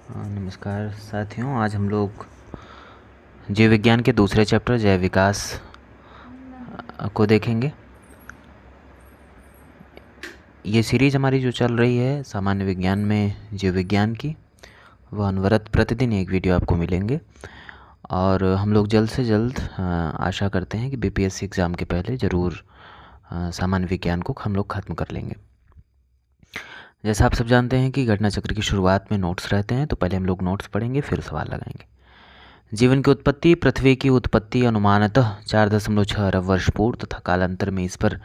नमस्कार साथियों, आज हम लोग जीव विज्ञान के दूसरे चैप्टर जैव विकास को देखेंगे। ये सीरीज़ हमारी जो चल रही है सामान्य विज्ञान में जीव विज्ञान की, वह अनवरत प्रतिदिन एक वीडियो आपको मिलेंगे और हम लोग जल्द से जल्द आशा करते हैं कि बीपीएससी एग्ज़ाम के पहले ज़रूर सामान्य विज्ञान को हम लोग ख़त्म कर लेंगे। जैसा आप सब जानते हैं कि घटना चक्र की शुरुआत में नोट्स रहते हैं, तो पहले हम लोग नोट्स पढ़ेंगे फिर सवाल लगाएंगे। जीवन की उत्पत्ति। पृथ्वी की उत्पत्ति अनुमानतः 4.6 अरब वर्ष पूर्व तथा कालांतर में इस पर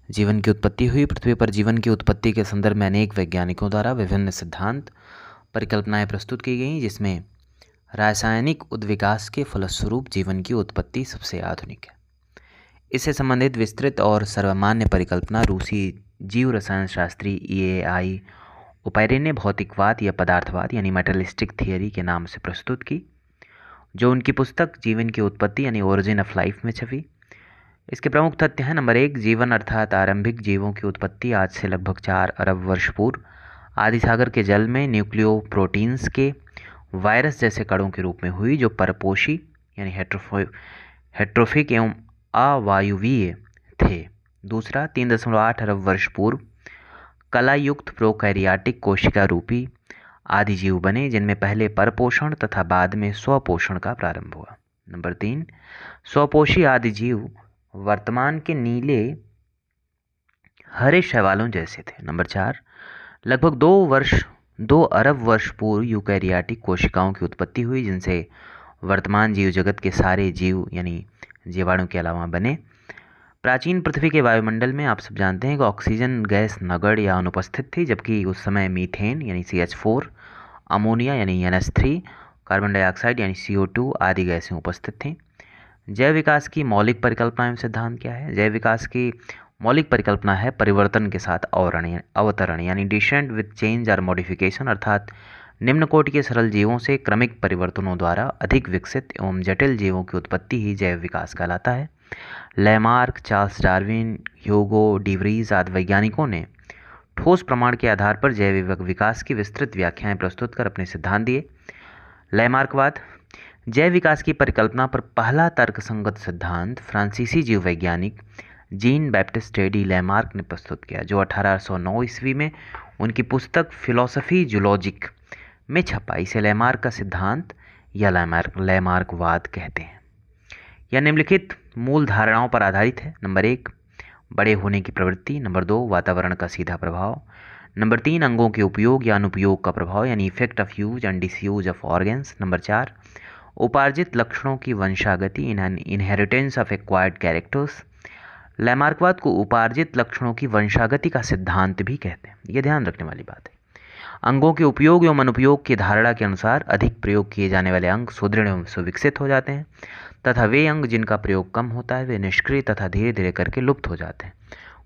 जीवन की उत्पत्ति हुई। पृथ्वी पर जीवन की उत्पत्ति के संदर्भ में अनेक वैज्ञानिकों द्वारा विभिन्न सिद्धांत परिकल्पनाएं प्रस्तुत की गई, जिसमें रासायनिक उद्विकास के फलस्वरूप जीवन की उत्पत्ति सबसे आधुनिक है। इससे संबंधित विस्तृत और सर्वमान्य परिकल्पना रूसी जीव रसायन शास्त्री EAI ओपायरे ने भौतिकवाद या पदार्थवाद यानी मेटलिस्टिक थियरी के नाम से प्रस्तुत की, जो उनकी पुस्तक जीवन की उत्पत्ति यानी ओरिजिन ऑफ लाइफ में छपी। इसके प्रमुख तथ्य हैं: नंबर 1, जीवन अर्थात आरंभिक जीवों की उत्पत्ति आज से लगभग 4 अरब वर्ष पूर्व आदि सागर के जल में न्यूक्लियो प्रोटीन्स के वायरस जैसे कणों के रूप में हुई, जो परपोषी यानी हेट्रोफिक एवं अवायुवीय थे। दूसरा, 3.8 अरब वर्ष पूर्व कलायुक्त प्रोकैरियोटिक कोशिका रूपी आदि जीव बने, जिनमें पहले परपोषण तथा बाद में स्वपोषण का प्रारंभ हुआ। नंबर 3, स्वपोषी आदि जीव वर्तमान के नीले हरे शैवालों जैसे थे। नंबर 4, लगभग 2 अरब वर्ष पूर्व यूकैरियोटिक कोशिकाओं की उत्पत्ति हुई, जिनसे वर्तमान जीव जगत के सारे जीव यानी जीवाणु के अलावा बने। प्राचीन पृथ्वी के वायुमंडल में आप सब जानते हैं कि ऑक्सीजन गैस नगण्य या अनुपस्थित थी, जबकि उस समय मीथेन यानी CH4, अमोनिया यानी NH3, कार्बन डाइऑक्साइड यानी CO2 आदि गैसें उपस्थित थीं। जैव विकास की मौलिक परिकल्पना एवं सिद्धांत क्या है? जैव विकास की मौलिक परिकल्पना है परिवर्तन के साथ अवतरण यानी डिसेंट विद चेंज और मॉडिफिकेशन, अर्थात निम्न कोटि के सरल जीवों से क्रमिक परिवर्तनों द्वारा अधिक विकसित एवं जटिल जीवों की उत्पत्ति ही जैव विकास कहलाता है। लैमार्क, चार्ल्स डार्विन, ह्यूगो डिवरीज आदि वैज्ञानिकों ने ठोस प्रमाण के आधार पर जैव विकास की विस्तृत व्याख्याएं प्रस्तुत कर अपने सिद्धांत दिए। लैमार्कवाद। जैव विकास की परिकल्पना पर पहला तर्कसंगत सिद्धांत फ्रांसीसी जीव वैज्ञानिक जीन बैप्टिस्ट डी लैमार्क ने प्रस्तुत किया, जो 1809 ईस्वी में उनकी पुस्तक फिलॉसफी जूलॉजिक में छपा। इसे लैमार्क का सिद्धांत या लैमार्कवाद कहते हैं। यह निम्नलिखित मूल धारणाओं पर आधारित है। नंबर 1, बड़े होने की प्रवृत्ति। नंबर 2, वातावरण का सीधा प्रभाव। नंबर 3, अंगों के उपयोग या अनुपयोग का प्रभाव यानी effect of use and disuse of organs. Number 4, उपार्जित लक्षणों की वंशागति इनहेरिटेंस ऑफ एक्वायर्ड कैरेक्टर्स। लैमार्कवाद को उपार्जित लक्षणों की वंशागति का सिद्धांत भी कहते हैं, यह ध्यान रखने वाली बात है। अंगों के उपयोग एवं अनुपयोग की धारणा के अनुसार अधिक प्रयोग किए जाने वाले अंग सुदृढ़ एवं सुविकसित हो जाते हैं तथा वे अंग जिनका प्रयोग कम होता है वे निष्क्रिय तथा धीरे धीरे करके लुप्त हो जाते हैं।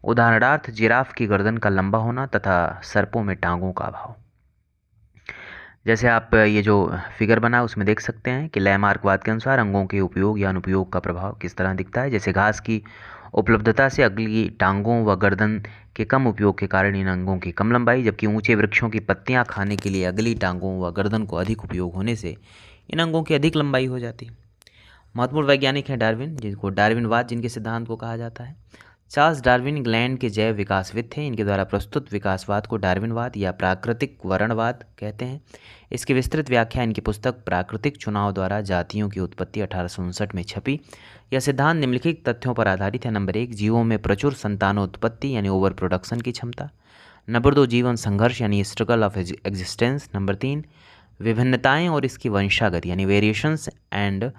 उदाहरणार्थ, जिराफ की गर्दन का लंबा होना तथा सर्पों में टांगों का अभाव। जैसे आप ये जो फिगर बना उसमें देख सकते हैं कि लैमार्कवाद के अनुसार अंगों के उपयोग या अनुपयोग का प्रभाव किस तरह दिखता है। जैसे घास की उपलब्धता से अगली टांगों व गर्दन के कम उपयोग के कारण इन अंगों की कम लंबाई, जबकि ऊंचे वृक्षों की पत्तियां खाने के लिए अगली टांगों व गर्दन को अधिक उपयोग होने से इन अंगों की अधिक लंबाई हो जाती है। महत्वपूर्ण वैज्ञानिक हैं डार्विन, जिनको डार्विनवाद जिनके सिद्धांत को कहा जाता है। चार्ल्स डार्विन इंग्लैंड के जैव विकासविद थे। इनके द्वारा प्रस्तुत विकासवाद को डार्विनवाद या प्राकृतिक वर्णवाद कहते हैं। इसकी विस्तृत व्याख्या इनकी पुस्तक प्राकृतिक चुनाव द्वारा जातियों की उत्पत्ति 1859 में छपी। यह सिद्धांत निम्नलिखित तथ्यों पर आधारित है। नंबर 1, जीवों में प्रचुर संतानोत्पत्ति यानी ओवर प्रोडक्शन की क्षमता। नंबर 2, जीवन संघर्ष यानी स्ट्रगल ऑफ एग्जिस्टेंस। नंबर 3, विभिन्नताएं और इसकी वंशागति यानी variations and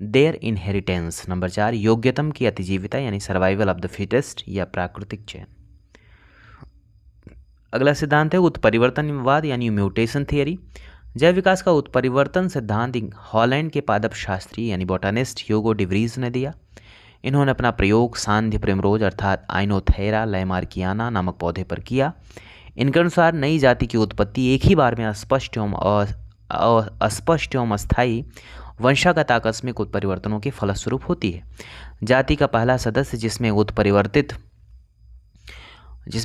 their inheritance. Number 4, योग्यतम की अतिजीविता यानी सर्वाइवल ऑफ द फिटेस्ट या प्राकृतिक चयन। अगला सिद्धांत है उत्परिवर्तनवाद यानी म्यूटेशन थियरी। जैव विकास का उत्परिवर्तन सिद्धांत हॉलैंड के पादप शास्त्री यानी बोटानिस्ट ह्यूगो डिवरीज ने दिया। इन्होंने अपना प्रयोग सांध्य प्रिमरोज अर्थात आइनोथेरा लैमार्कियाना नामक पौधे पर किया। इनके अनुसार नई जाति की उत्पत्ति एक ही बार में अस्पष्ट एवं अस्थायी वंशागत आकस्मिक उत्परिवर्तनों के फलस्वरूप होती है। जाति का पहला सदस्य जिसमें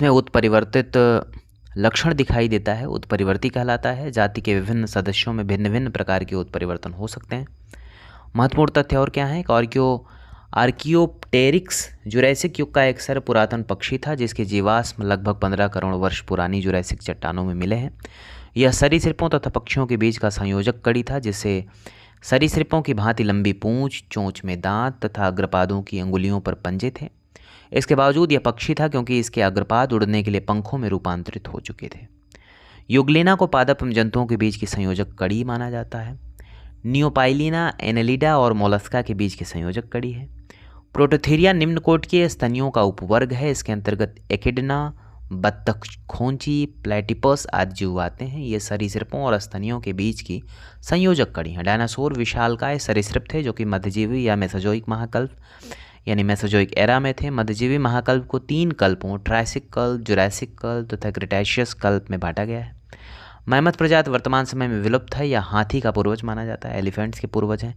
उत्परिवर्तित लक्षण दिखाई देता है उत्परिवर्ती कहलाता है। जाति के विभिन्न सदस्यों में भिन्न भिन्न प्रकार के उत्परिवर्तन हो सकते हैं। महत्वपूर्ण तथ्य और क्या है? आर्कियोप्टेरिक्स जुरैसिक युग का एक सर्व पुरातन पक्षी था जिसके जीवाश्म लगभग 15 करोड़ वर्ष पुरानी जुरैसिक चट्टानों में मिले हैं। यह सरीसृपों तथा पक्षियों के बीच का संयोजक कड़ी था, जिससे सरीसृपों की भांति लंबी पूंछ, चोंच में दांत तथा अग्रपादों की अंगुलियों पर पंजे थे। इसके बावजूद यह पक्षी था क्योंकि इसके अग्रपाद उड़ने के लिए पंखों में रूपांतरित हो चुके थे। युगलिना को पादप जंतुओं के बीच की संयोजक कड़ी माना जाता है। नियोपाइलिना एनेलिडा और मोलस्का के बीच की संयोजक कड़ी है। प्रोटोथेरिया निम्न कोट के स्तनियों का उपवर्ग है। इसके अंतर्गत एकिडना, बत्तख खोंची, प्लेटिपस आदि जीव आते हैं। ये सरीसृपों और स्तनियों के बीच की संयोजक कड़ी हैं। डायनासोर विशालकाय सरीसृप थे जो कि मध्यजीवी या मेसोजोइक महाकल्प यानी मेसोजोइक एरा में थे। मध्यजीवी महाकल्प को 3 कल्पों ट्रायसिक कल्प, जुरासिक कल्प तथा क्रिटेशियस कल्प में बांटा गया है। मैमथ प्रजाति वर्तमान समय में विलुप्त है या हाथी का पूर्वज माना जाता है। एलिफेंट्स के पूर्वज हैं।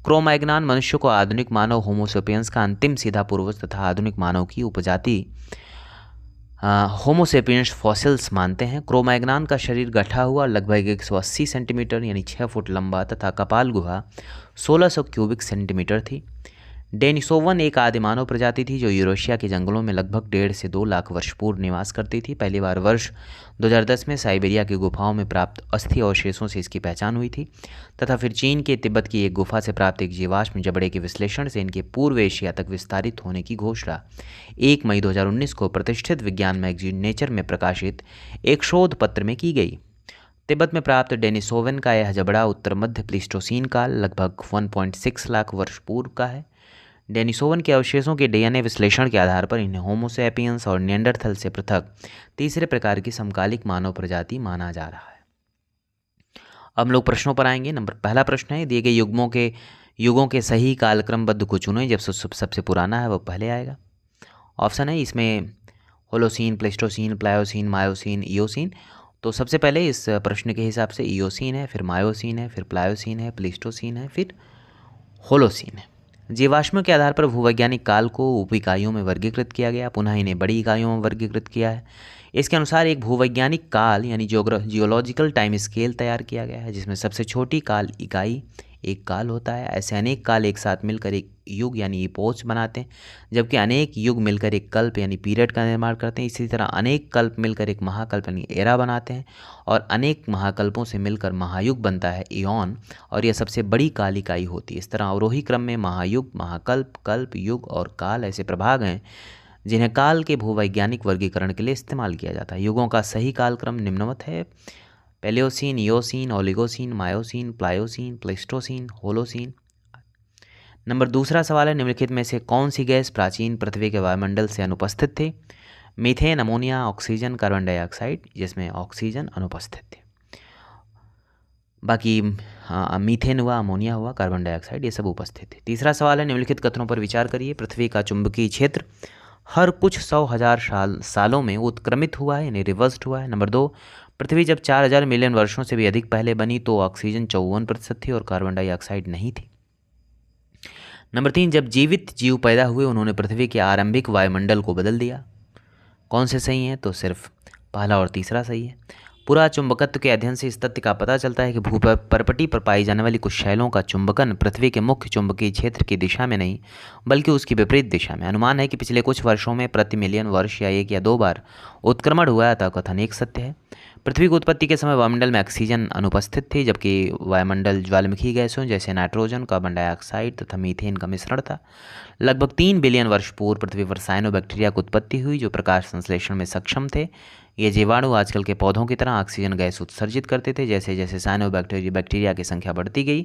क्रोमैग्नान मनुष्य को आधुनिक मानव होमोसेपियंस का अंतिम सीधा पूर्वज तथा आधुनिक मानव की उपजाति होमोसेपियंस फॉसिल्स मानते हैं। क्रोमैग्नान का शरीर गठा हुआ लगभग 180 सेंटीमीटर यानी 6 फुट लंबा तथा कपाल गुहा 1600 क्यूबिक सेंटीमीटर थी। डेनिसोवन एक आदि मानव प्रजाति थी जो यूरेशिया के जंगलों में लगभग 1.5 से 2 लाख वर्ष पूर्व निवास करती थी। पहली बार वर्ष 2010 में साइबेरिया की गुफाओं में प्राप्त अस्थि अवशेषों से इसकी पहचान हुई थी तथा फिर चीन के तिब्बत की एक गुफा से प्राप्त एक जीवाश्म जबड़े के विश्लेषण से इनके पूर्व एशिया तक विस्तारित होने की घोषणा 1 मई 2019 को प्रतिष्ठित विज्ञान मैगजीन नेचर में प्रकाशित एक शोध पत्र में की गई। तिब्बत में प्राप्त डेनिसोवन का यह जबड़ा उत्तर मध्य प्लीस्टोसीन काल लगभग 1.6 लाख वर्ष पूर्व का है। डेनिसोवन के अवशेषों के डीएनए विश्लेषण के आधार पर इन्हें होमोसेपियंस और निएंडरथल से पृथक तीसरे प्रकार की समकालिक मानव प्रजाति माना जा रहा है। अब हम लोग प्रश्नों पर आएंगे। पहला प्रश्न है, दिए गए युगों के सही कालक्रमबद्ध को चुनें। जब सबसे पुराना है वो पहले आएगा। ऑप्शन है इसमें Holocene, Pleistocene, Pliocene, Miocene, Eocene. तो सबसे पहले इस प्रश्न के हिसाब से इयोसीन है, फिर मायोसीन है, फिर प्लायोसीन है, प्लीस्टोसीन है, फिर होलोसीन है। जीवाश्मों के आधार पर भूवैज्ञानिक काल को उप इकाइयों में वर्गीकृत किया गया, पुनः इन्हें बड़ी इकाइयों में वर्गीकृत किया है। इसके अनुसार एक भूवैज्ञानिक काल यानी जियोलॉजिकल टाइम स्केल तैयार किया गया है जिसमें सबसे छोटी काल इकाई एक काल होता है। ऐसे अनेक काल एक साथ मिलकर एक युग यानी इपोच बनाते हैं, जबकि अनेक युग मिलकर एक कल्प यानी पीरियड का निर्माण करते हैं। इसी तरह अनेक कल्प मिलकर एक महाकल्प यानी एरा बनाते हैं और अनेक महाकल्पों से मिलकर महायुग बनता है इयॉन, और यह सबसे बड़ी काल इकाई होती है। इस तरह अवरोही क्रम में महायुग, महाकल्प, कल्प, युग और काल ऐसे प्रभाग हैं जिन्हें काल के भूवैज्ञानिक वर्गीकरण के लिए इस्तेमाल किया जाता है। युगों का सही कालक्रम निम्नवत है: Palaeocene, Eocene, Oligocene, Miocene, Pliocene, Pleistocene, Holocene. Number दूसरा सवाल है, निम्नलिखित में से कौन सी गैस प्राचीन पृथ्वी के वायुमंडल से अनुपस्थित थी? Methane, ammonia, oxygen, carbon dioxide, जिसमें ऑक्सीजन अनुपस्थित थे। बाकी मीथेन हुआ, अमोनिया हुआ, कार्बन डाइऑक्साइड ये सब उपस्थित थे। तीसरा सवाल है, निम्नलिखित कथनों पर विचार करिए। पृथ्वी का चुंबकीय क्षेत्र हर कुछ 100,000 सालों में उत्क्रमित हुआ है यानी रिवर्स्ड हुआ है। नंबर 2, पृथ्वी जब 4,000 मिलियन वर्षों से भी अधिक पहले बनी तो ऑक्सीजन 54% थी और कार्बन डाइऑक्साइड नहीं थी। नंबर 3, जब जीवित जीव पैदा हुए उन्होंने पृथ्वी के आरंभिक वायुमंडल को बदल दिया। कौन से सही हैं? तो सिर्फ पहला और तीसरा सही है। पुरा चुंबकत्व के अध्ययन से इस तथ्य का पता चलता है कि भूपरपटी पर पाई जाने वाली कुछ शैलों का चुंबकन पृथ्वी के मुख्य चुंबकीय क्षेत्र की दिशा में नहीं बल्कि उसकी विपरीत दिशा में। अनुमान है कि पिछले कुछ वर्षों में प्रति मिलियन वर्ष या 1 या 2 बार उत्क्रमण हुआ है, अतः कथन एक सत्य है। पृथ्वी की उत्पत्ति के समय वायुमंडल में ऑक्सीजन अनुपस्थित थी, जबकि वायुमंडल ज्वालामुखी गैसों जैसे नाइट्रोजन, कार्बन डाइऑक्साइड तथा मीथेन का मिश्रण था। लगभग 3 बिलियन वर्ष पूर्व पृथ्वी पर साइनोबैक्टीरिया की उत्पत्ति हुई जो प्रकाश संश्लेषण में सक्षम थे। ये जीवाणु आजकल के पौधों की तरह ऑक्सीजन गैस उत्सर्जित करते थे। जैसे जैसे साइनोबैक्टीरिया की संख्या बढ़ती गई,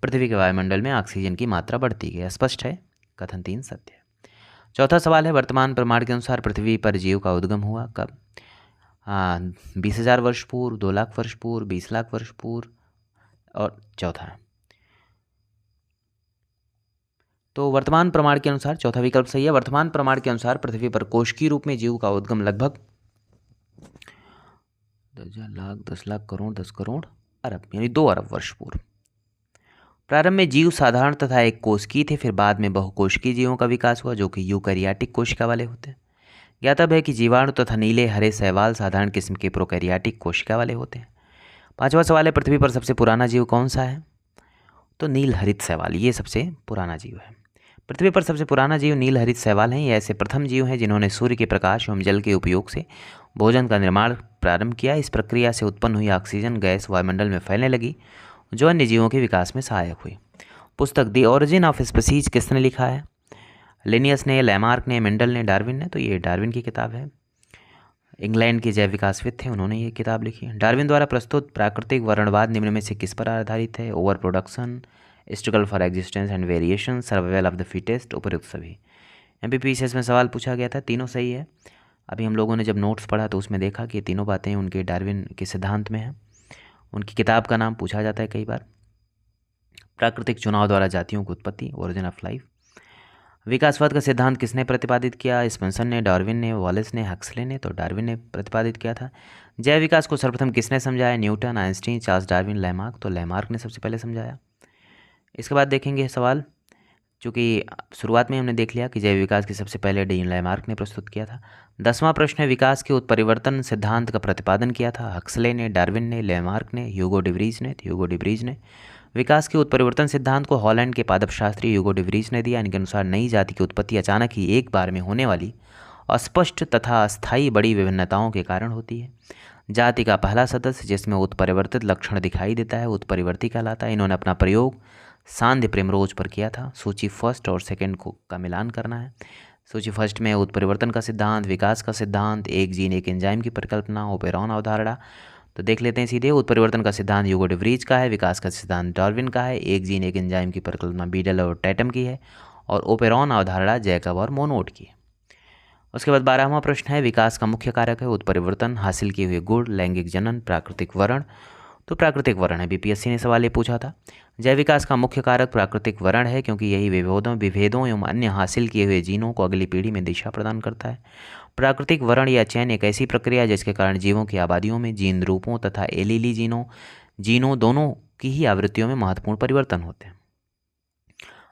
पृथ्वी के वायुमंडल में ऑक्सीजन की मात्रा बढ़ती गई। स्पष्ट है, कथन 3 सत्य है। चौथा सवाल है, वर्तमान प्रमाण के अनुसार पृथ्वी पर जीव का उद्गम हुआ कब? 20,000 वर्ष पूर्व, 2 लाख वर्ष पूर्व, 20 लाख वर्ष पूर्व, और चौथा है तो वर्तमान प्रमाण के अनुसार चौथा विकल्प सही है। वर्तमान प्रमाण के अनुसार पृथ्वी पर कोशिकीय रूप में जीव का उद्गम लगभग 10,000 लाख, 10 लाख, करोड़, 10 करोड़, अरब यानी 2 अरब वर्ष पूर्व। प्रारंभ में जीव साधारण तथा एक कोशिकीय थे, फिर बाद में बहुकोशिकीय जीवों का विकास हुआ जो कि यूकैरियोटिक कोशिका वाले होते हैं। ज्ञातव्य है कि जीवाणु तथा नीले हरे शैवाल साधारण किस्म के प्रोकैरियोटिक कोशिका वाले होते हैं। 5वां सवाल है, पृथ्वी पर सबसे पुराना जीव कौन सा है? तो नील हरित शैवाल, ये सबसे पुराना जीव है। पृथ्वी पर सबसे पुराना जीव नील हरित शैवाल हैं। ये ऐसे प्रथम जीव हैं जिन्होंने सूर्य के प्रकाश एवं जल के उपयोग से भोजन का निर्माण प्रारंभ किया। इस प्रक्रिया से उत्पन्न हुई ऑक्सीजन गैस वायुमंडल में फैलने लगी, जो अन्य जीवों के विकास में सहायक हुई। पुस्तक द ओरिजिन ऑफ स्पीसीज किसने लिखा है? लिनियस ने, लैमार्क ने, मेंडल ने, डार्विन ने? तो ये डार्विन की किताब है। इंग्लैंड के जैव विकासविद थे, उन्होंने ये किताब लिखी है। डार्विन द्वारा प्रस्तुत प्राकृतिक वर्णवाद निम्न में से किस पर आधारित है? Over production, struggle for existence and variation, survival of the fittest, उपयुक्त सभी। MPPCS में सवाल पूछा गया था, तीनों सही है। अभी हम लोगों ने जब नोट्स पढ़ा तो उसमें देखा कि तीनों बातें उनके डार्विन के सिद्धांत में हैं। उनकी किताब का नाम पूछा जाता है कई बार। प्राकृतिक चुनाव द्वारा जातियों की उत्पत्ति, ओरिजिन ऑफ लाइफ। विकासवाद का सिद्धांत किसने प्रतिपादित किया? स्पेंसर ने, डार्विन ने, वॉलेस ने, हक्सले ने? तो डार्विन ने प्रतिपादित किया था। जैव विकास को सर्वप्रथम किसने समझाया? Newton, Einstein, Charles Darwin, Lamarck? तो लैमार्क ने सबसे पहले समझाया। इसके बाद देखेंगे सवाल, चूँकि शुरुआत में हमने देख लिया कि जैव विकास की सबसे पहले डी लैमार्क ने प्रस्तुत किया था। 10वां प्रश्न है, विकास के उत्परिवर्तन सिद्धांत का प्रतिपादन किया था? हक्सले ने, डार्विन ने, लैमार्क ने, ह्यूगो डिवरीज ने? ह्यूगो डिवरीज ने। विकास के उत्परिवर्तन सिद्धांत को हॉलैंड के पादप शास्त्री ह्यूगो डिवरीज ने दिया। इनके अनुसार नई जाति की उत्पत्ति अचानक ही एक बार में होने वाली अस्पष्ट तथा अस्थायी बड़ी विभिन्नताओं के कारण होती है। जाति का पहला सदस्य जिसमें उत्परिवर्तित लक्षण दिखाई देता है उत्परिवर्ती कहलाता है। इन्होंने अपना प्रयोग सांध्य प्रिमरोज पर किया था। सूची फर्स्ट और सेकंड को का मिलान करना है। सूची फर्स्ट में उत्परिवर्तन का सिद्धांत, विकास का सिद्धांत, एक जीन एक एंजाइम की परिकल्पना, ओपेरॉन अवधारणा। तो देख लेते हैं सीधे। उत्परिवर्तन का सिद्धांत ह्यूगो डिवरीज का है, विकास का सिद्धांत डार्विन का है, एक जीन एक एंजाइम की परिकल्पना बीडल और टैटम की है, और ओपेरॉन अवधारणा जैकब और मोनोट की है। उसके बाद 12वां प्रश्न है, विकास का मुख्य कारक है उत्परिवर्तन, हासिल किए हुए गुण, लैंगिक जनन, प्राकृतिक वर्ण? तो प्राकृतिक वर्ण है। BPSC ने सवाल ये पूछा था। जैव विकास का मुख्य कारक प्राकृतिक वर्ण है, क्योंकि यही विभेदों एवं अन्य हासिल किए हुए जीनों को अगली पीढ़ी में दिशा प्रदान करता है। प्राकृतिक वर्ण या चयन एक ऐसी प्रक्रिया है जिसके कारण जीवों की आबादियों में जीन रूपों तथा एलीली जीनों दोनों की ही आवृत्तियों में महत्वपूर्ण परिवर्तन होते हैं।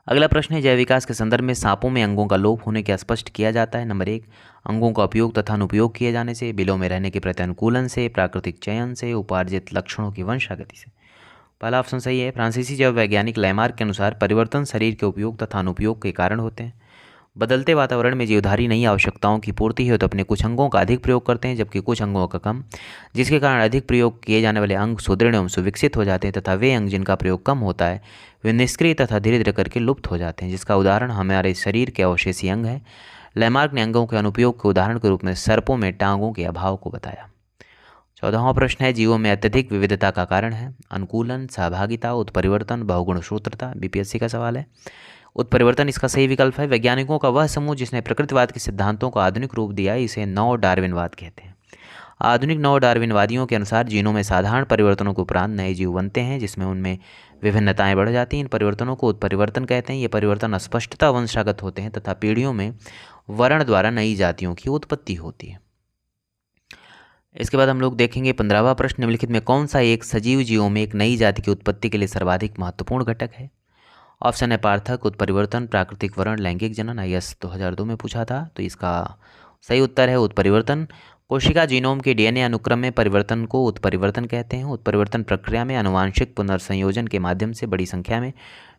अगला प्रश्न है, जैव विकास के संदर्भ में सांपों में अंगों का लोप होने के स्पष्ट किया जाता है? नंबर 1, अंगों का उपयोग तथा अनुपयोग किए जाने से, बिलों में रहने के प्रति अनुकूलन से, प्राकृतिक चयन से, उपार्जित लक्षणों की वंशागति से। पहला ऑप्शन सही है। फ्रांसीसी जैव वैज्ञानिक लैमार्क के अनुसार परिवर्तन शरीर के उपयोग तथा अनुपयोग के कारण होते हैं। बदलते वातावरण में जीवधारी नई आवश्यकताओं की पूर्ति है तो अपने कुछ अंगों का अधिक प्रयोग करते हैं, जबकि कुछ अंगों का कम, जिसके कारण अधिक प्रयोग किए जाने वाले अंग सुदृढ़ एवं सुविकसित हो जाते हैं तथा वे अंग जिनका प्रयोग कम होता है वे निष्क्रिय तथा धीरे धीरे करके लुप्त हो जाते हैं, जिसका उदाहरण हमारे शरीर के अवशेषी अंग है। लैमार्क ने अंगों के अनुपयोग के उदाहरण के रूप में सर्पों में टांगों के अभाव को बताया। 14वां प्रश्न है, जीवों में अत्यधिक विविधता का कारण है? अनुकूलन, सहभागिता, उत्परिवर्तन, बहुगुणसूत्रता? BPSC का सवाल है। उत्परिवर्तन इसका सही विकल्प है। वैज्ञानिकों का वह समूह जिसने प्रकृतिवाद के सिद्धांतों को आधुनिक रूप दिया, इसे नव डार्विनवाद कहते हैं। आधुनिक नव डार्विनवादियों के अनुसार जीनों में साधारण परिवर्तनों के उपरांत नए जीव बनते हैं, जिसमें उनमें विभिन्नताएं बढ़ जाती हैं। इन परिवर्तनों को उत्परिवर्तन कहते हैं। ये परिवर्तन अस्पष्टता वंशागत होते हैं तथा पीढ़ियों में वर्ण द्वारा नई जातियों की उत्पत्ति होती है। इसके बाद हम लोग देखेंगे 15वां प्रश्न, निम्नलिखित में कौन सा एक सजीव जीवों में एक नई जाति की उत्पत्ति के लिए सर्वाधिक महत्वपूर्ण घटक है? ऑप्शन है पार्थक, उत्परिवर्तन, प्राकृतिक वर्ण, लैंगिक जनन। IAS 2002 में पूछा था, तो इसका सही उत्तर है उत्परिवर्तन। कोशिका जीनोम के DNA अनुक्रम में परिवर्तन को उत्परिवर्तन कहते हैं। उत्परिवर्तन प्रक्रिया में आनुवांशिक पुनर्संयोजन के माध्यम से बड़ी संख्या में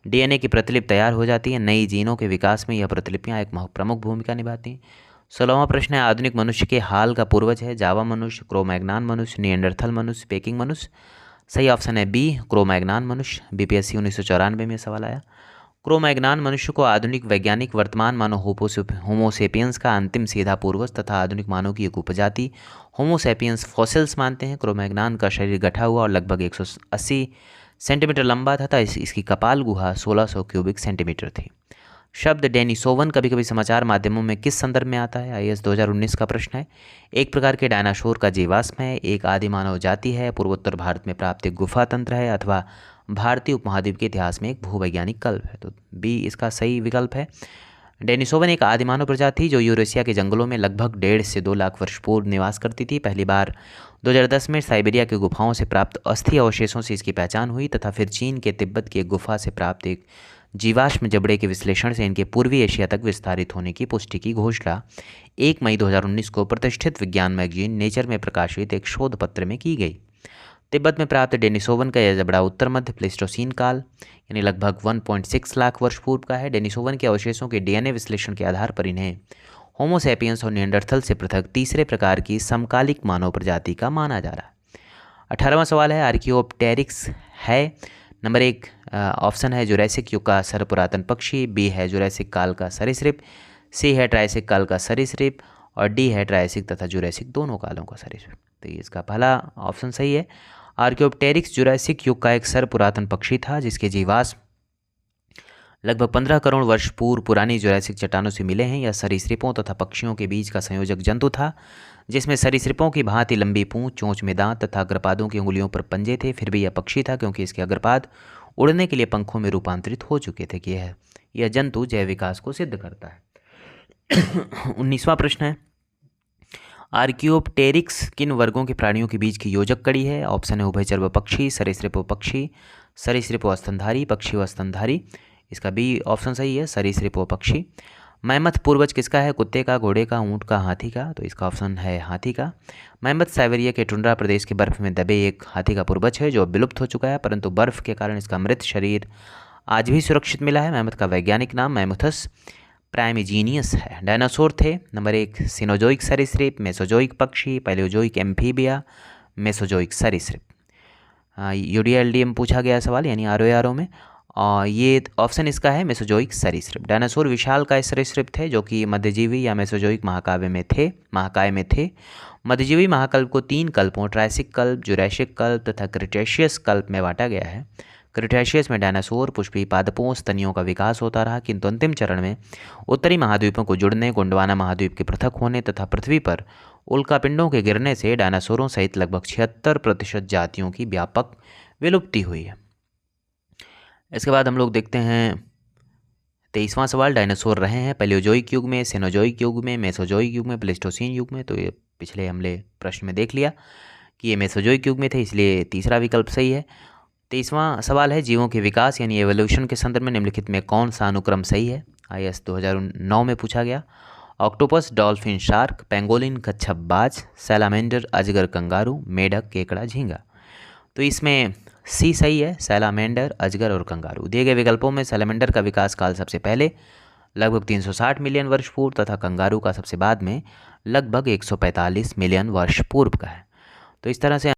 DNA की प्रतिलिपि तैयार हो जाती है। नई जीनों के विकास में यह प्रतिलिपियाँ एक प्रमुख भूमिका निभाती हैं। 16वां प्रश्न है, आधुनिक मनुष्य के हाल का पूर्वज है? जावा मनुष्य, क्रो-मैग्नान मनुष्य, निएंडरथल मनुष्य, पेकिंग मनुष्य? सही ऑप्शन है B, क्रो-मैग्नान मनुष्य। BPSC 1994 में सवाल आया। क्रो-मैग्नान मनुष्य को आधुनिक वैज्ञानिक वर्तमान मानव होमोसेपियंस का अंतिम सीधा पूर्वज तथा आधुनिक मानव की एक उपजाति होमोसेपियंस फॉसिल्स मानते हैं। क्रो-मैग्नान का शरीर गठा हुआ और लगभग 180 सेंटीमीटर लंबा था तथा इसकी कपाल गुहा 1600 क्यूबिक सेंटीमीटर थी। शब्द डेनिसोवन कभी कभी समाचार माध्यमों में किस संदर्भ में आता है? IAS 2019 का प्रश्न है। एक प्रकार के डायनासोर का जीवाश्म है, एक आदि मानव जाति है, पूर्वोत्तर भारत में प्राप्त एक गुफा तंत्र है, अथवा भारतीय उपमहाद्वीप के इतिहास में एक भूवैज्ञानिक कल्प है। तो B इसका सही विकल्प है। डेनिसोवन एक आदिमानव प्रजाति जो यूरेशिया के जंगलों में लगभग 1.5 से 2 लाख वर्ष पूर्व निवास करती थी। पहली बार 2010 में साइबेरिया की गुफाओं से प्राप्त अस्थि अवशेषों से इसकी पहचान हुई तथा फिर चीन के तिब्बत की एक गुफा से प्राप्त एक जीवाश्म जबड़े के विश्लेषण से इनके पूर्वी एशिया तक विस्तारित होने की पुष्टि की घोषणा 1 मई 2019 को प्रतिष्ठित विज्ञान मैगजीन नेचर में प्रकाशित एक शोध पत्र में की गई। तिब्बत में प्राप्त डेनिसोवन का यह जबड़ा उत्तर मध्य प्लेस्टोसीन काल यानी लगभग 1.6 लाख वर्ष पूर्व का है। डेनिसोवन के अवशेषों के डीएनए विश्लेषण के आधार पर इन्हें होमोसैपियंस और निएंडरथल से पृथक तीसरे प्रकार की समकालिक मानव प्रजाति का माना जा रहा है। 18वां सवाल है आर्कियोप्टेरिक्स है। नंबर 1 ऑप्शन है जुरैसिक युग का सर्वपुरातन पक्षी, बी है जुरैसिक काल का सरीसृप, सी है ट्रायसिक काल का सरीसृप और डी है ट्रायसिक तथा जुरैसिक दोनों कालों का सरीसृप। तो ये इसका पहला ऑप्शन सही है। आर्कियोप्टेरिक्स जुरैसिक युग का एक सर्वपुरातन पक्षी था जिसके जीवाश्म लगभग 15 करोड़ वर्ष पूर्व पुरानी जुरैसिक चट्टानों से मिले हैं। यह सरीसृपों तथा पक्षियों के बीच का संयोजक जंतु था जिसमें सरीसृपों की भांति लंबी पूंछ, चोंच में दांत तथा अग्रपादों की उंगलियों पर पंजे थे। फिर भी यह पक्षी था क्योंकि इसके अग्रपाद उड़ने के लिए पंखों में रूपांतरित हो चुके थे कि यह जंतु जैव विकास को सिद्ध करता है। 19वां प्रश्न है आर्कियोप्टेरिक्स किन वर्गों के प्राणियों के बीच की योजक कड़ी है। ऑप्शन है उभयचर पक्षी, सरीसृप पक्षी, सरीसृप स्तनधारी, पक्षी व स्तनधारी। इसका बी ऑप्शन सही है, सरीसृप पक्षी। मैमथ पूर्वज किसका है, कुत्ते का, घोड़े का, ऊंट का, हाथी का। तो इसका ऑप्शन है हाथी का। मैमथ साइबेरिया के टुंड्रा प्रदेश के बर्फ में दबे एक हाथी का पूर्वज है जो विलुप्त हो चुका है, परंतु बर्फ के कारण इसका मृत शरीर आज भी सुरक्षित मिला है। मैमथ का वैज्ञानिक नाम मैमुथस प्राइमिजीनियस है। डायनासोर थे। नंबर 1 सिनोजोइक सरीसृप, मेसोजोइक पक्षी, पैलियोजोइक एम्फीबिया, मेसोजोइक सरीसृप। यूडीएलडीएम पूछा गया सवाल यानी आरओ में। और ये ऑप्शन इसका है मेसोजोइक सरीसृप। डायनासोर विशालकाय सरीसृप थे जो कि मध्यजीवी या मेसोजोइक महाकाय में थे। मध्यजीवी महाकल्प को 3 कल्पों ट्रायसिक कल्प, जुरैसिक कल्प तथा क्रिटेशियस कल्प में बांटा गया है। क्रिटेशियस में डायनासोर पुष्पी पादपों स्तनियों का विकास होता रहा, किंतु अंतिम चरण में उत्तरी महाद्वीपों को जुड़ने, गोंडवाना महाद्वीप के पृथक होने तथा पृथ्वी पर उल्कापिंडों के गिरने से डायनासोरों सहित लगभग 76% जातियों की व्यापक विलुप्ति हुई है। इसके बाद हम लोग देखते हैं 23वां सवाल। डायनासोर रहे हैं पैलियोजोइक युग में, सेनोजोइक युग में, मेसोजोइक युग में, प्लेस्टोसीन युग में। तो ये पिछले हमले प्रश्न में देख लिया कि ये मेसोजोइक युग में थे, इसलिए तीसरा विकल्प सही है। 23वां सवाल है जीवों के विकास यानी एवोल्यूशन के संदर्भ में निम्नलिखित में कौन सा अनुक्रम सही है। IAS 2009 में पूछा गया। ऑक्टोपस, डॉल्फिन, शार्क, पेंगोलिन, कच्छपबाज, सैलामेंडर, अजगर, कंगारू, मेढक, केकड़ा, झींगा। तो इसमें सी सही है, सैलामेंडर, अजगर और कंगारू। दिए गए विकल्पों में सैलामेंडर का विकास काल सबसे पहले लगभग 360 मिलियन वर्ष पूर्व तथा कंगारू का सबसे बाद में लगभग 145 मिलियन वर्ष पूर्व का है। तो इस तरह से